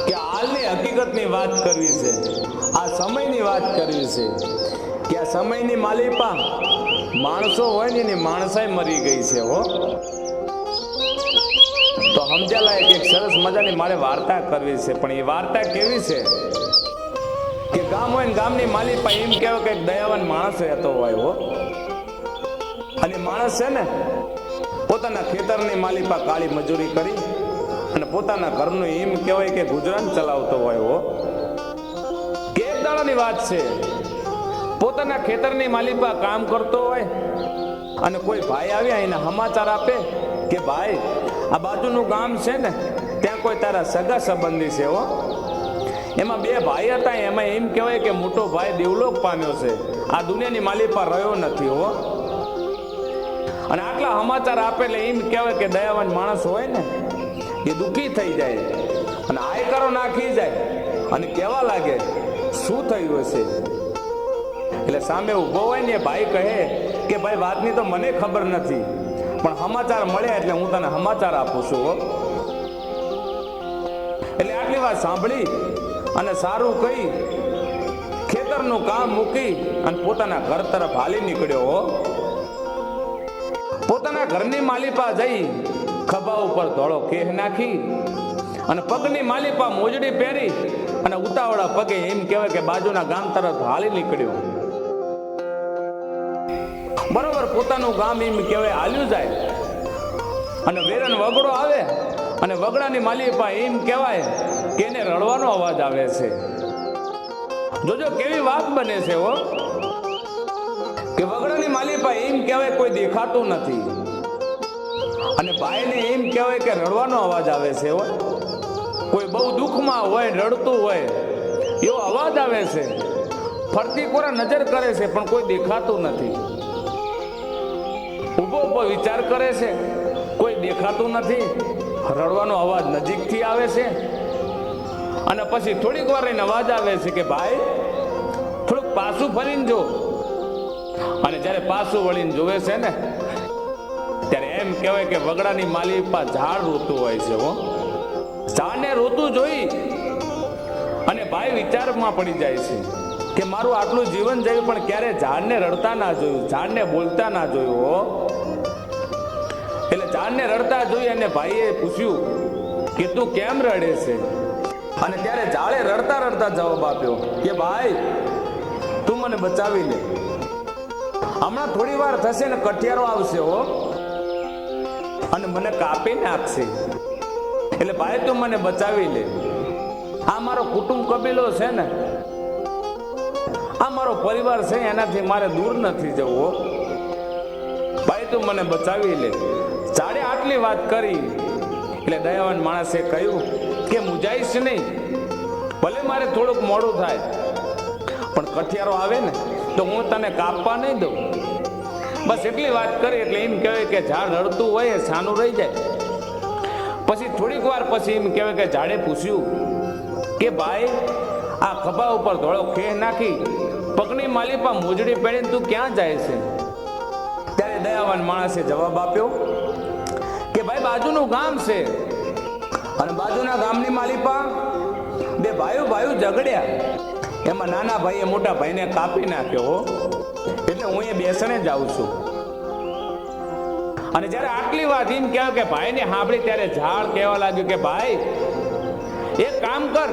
કે હાલની હકીકતની વાત કરવી છે, આ સમયની વાત કરવી છે કે આ સમયની માલિપા માણસો હોય ને એની માણસાઈ મરી ગઈ છે હો. તો સમજ્યાલા એક સરસ મજાની મારે વાર્તા કરવી છે, પણ એ વાર્તા કેવી છે કે ગામ હોય ને ગામની માલિપા એમ કહેવાય કે દયાવાન માણસ રહેતો હોય હો. અને માણસ છે ને પોતાના ખેતરની માલિપા કાળી મજૂરી કરી અને પોતાના ઘરનું એમ કહેવાય કે ગુજરાન ચલાવતો હોય હો. કે એક દાડાની વાત છે, પોતાના ખેતરની માલિપા કામ કરતો હોય અને કોઈ ભાઈ આવ્યા એને સમાચાર આપે કે ભાઈ આ બાજુનું ગામ છે ને ત્યાં કોઈ તારા સગા સંબંધી છે હો. એમાં બે ભાઈ હતા, એમાં એમ કહેવાય કે મોટો ભાઈ દેવલોક પામ્યો છે, આ દુનિયાની માલિપા રહ્યો નથી હો. અને આટલા સમાચાર આપે એટલે એમ કહેવાય કે દયાવાન માણસ હોય ને એ દુઃખી થઈ જાય અને આયકારો નાખી જાય અને કહેવા લાગે શું થયું હશે. એટલે સામે ઊભો હોય ને એ ભાઈ કહે કે ભાઈ વાતની તો મને ખબર નથી, પણ સમાચાર મળ્યા એટલે હું તને સમાચાર આપું છું હો. એટલે આટલી વાત સાંભળી અને સારું કહી ખેતરનું કામ મૂકી અને પોતાના ઘર તરફ હાલી નીકળ્યો હો. પોતાના ઘરની માલિપા જઈ ખભા ઉપર ધોળો કેહ નાખી અને પગની માલિપા મોજડી પહેરી અને ઉતાવળા પગે એમ કહેવાય કે બાજુના ગામ તરફ હાલી નીકળ્યો. બરોબર પોતાનું ગામ એમ કહેવાય હાલ્યું જાય અને વેરન વગડો આવે અને વગડાની માલિપા એમ કહેવાય કે એને રડવાનો અવાજ આવે છે. જોજો કેવી વાત બને છે હો કે વગડાની માલિપા એમ કહેવાય કોઈ દેખાતું નથી અને ભાઈને એમ કહેવાય કે રડવાનો અવાજ આવે છે હો. કોઈ બહુ દુઃખમાં હોય રડતું હોય એવો અવાજ આવે છે. ફરતી કોરા નજર કરે છે પણ કોઈ દેખાતું નથી. ઉભો ઉભો વિચાર કરે છે, કોઈ દેખાતું નથી. રડવાનો અવાજ નજીકથી આવે છે અને પછી થોડીક વાર રહીને અવાજ આવે છે કે ભાઈ થોડુંક પાછું ફરીને જો. અને જ્યારે પાછું વળીને જોવે છે ને ત્યારે એમ કહેવાય કે વગડાની માલિપા ઝાડ રોતું હોય છે હો. ઝાડને રોતું જોઈ અને ભાઈ વિચારમાં પડી જાય છે કે મારું આટલું જીવન જયું પણ ક્યારે ઝાડને રડતા ના જોયું, ઝાડને બોલતા ના જોયું હો. એટલે ઝાડને રડતા જોઈ અને ભાઈએ પૂછ્યું કે તું કેમ રડે છે? અને ત્યારે ઝાડે રડતા રડતા જવાબ આપ્યો કે ભાઈ તું મને બચાવી લે, હમણાં થોડી વાર થશે ને કઠિયારો આવશે હો અને મને કાપી નાખશે. એટલે ભાઈ તું મને બચાવી લે, આ મારો કુટુંબ કબીલો છે ને, આ મારો પરિવાર છે, એનાથી મારે દૂર નથી જવું હો. ભાઈ તું મને બચાવી લે. ઝાડે આટલી વાત કરી એટલે દયાવાન માણસે કહ્યું કે મુંજાઈશ નહીં, ભલે મારે થોડુંક મોડું થાય પણ કઠિયારો આવે ને તો હું તને કાપવા નહીં દઉં. બસ એટલી વાત કરી એટલે એમ કહેવાય કે ઝાડ રડતું હોય સાનું રહી જાય. પછી થોડીક વાર પછી એમ કહેવાય કે ઝાડે પૂછ્યું કે ભાઈ આ ખભા ઉપર ધોળો ખેહ નાખી પગની માલિપા મોજડી પહેરીને તું ક્યાં જાય છે? ત્યારે દયાવાન માણસે જવાબ આપ્યો કે ભાઈ બાજુનું ગામ છે અને બાજુના ગામની માલિપા બે ભાઈઓ ઝઘડ્યા, એમાં નાના ભાઈએ મોટા ભાઈને કાપી નાખ્યો હો, એટલે હું એ બેસણે જાઉં છું. અને જ્યારે આટલી વાત એમ કહેવાય કે ભાઈને સાંભળી ત્યારે ઝાડ કહેવા લાગ્યું કે ભાઈ એક કામ કર,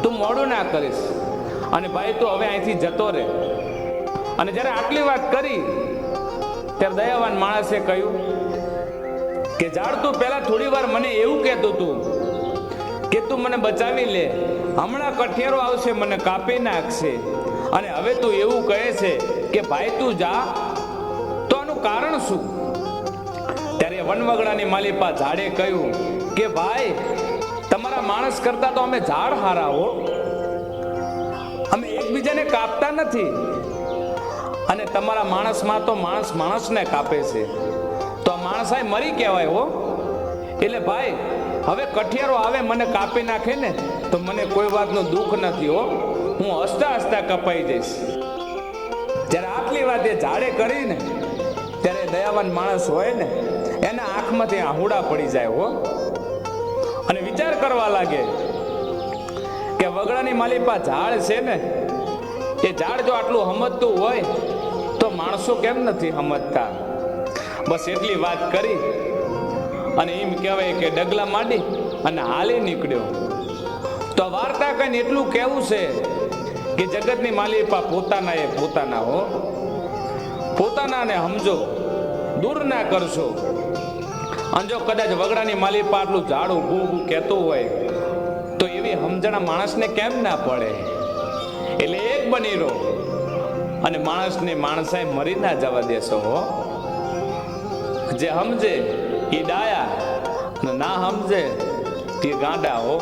તું મોડું ના કરીશ અને ભાઈ તું હવે અહીંથી જતો રહે. અને જ્યારે આટલી વાત કરી ત્યારે દયાવાન માણસે કહ્યું કે ઝાડ તું પહેલા થોડી વાર મને એવું કહેતું તું કે તું મને બચાવી લે, હમણાં કઠિયારો આવશે મને કાપી નાખશે, અને હવે તું એવું કહે છે કે ભાઈ તું જા, તો આનું કારણ શું? ત્યારે વનવગડાની માલિપા ઝાડે કહ્યું કે ભાઈ તમારા માણસ કરતા તો અમે ઝાડ હારા હો, અમે એકબીજાને કાપતા નથી અને તમારા માણસમાં તો માણસ માણસને કાપે છે, તો આ માણસાઈ મરી કહેવાય હો. એટલે ભાઈ હવે કઠિયારો આવે મને કાપી નાખે ને તો મને કોઈ વાતનું દુઃખ નથી હો, હું હસતા હસતા કપાઈ જઈશ. જ્યારે આટલી વાત એ ઝાડે કરીને ત્યારે દયાવાન માણસ હોય ને એના આંખમાંથી આહુડા પડી જાય હો અને વિચાર કરવા લાગે વગડાની માલિપા ઝાડ છે ને, એ ઝાડ જો આટલું સમજતું હોય તો માણસો કેમ નથી સમજતા? બસ એટલી વાત કરી અને એમ કહેવાય કે ડગલા માંડી અને હાલી નીકળ્યો. તો વાર્તા કઈ એટલું કેવું છે કે જગતની માલિપા પોતાના એ પોતાના હો, પોતાનાને સમજો, દૂર ના કરશો. અને જો કદાચ વગડાની માલિપા આટલું ઝાડ ઊભું ઊભું કહેતું હોય તો એવી સમજણા માણસને કેમ ના પડે? એટલે એક બની રહો અને માણસને માણસાઈ મરી ના જવા દેશો હો. જે સમજે એ ડાયા અને ના સમજે એ ગાંડા હો.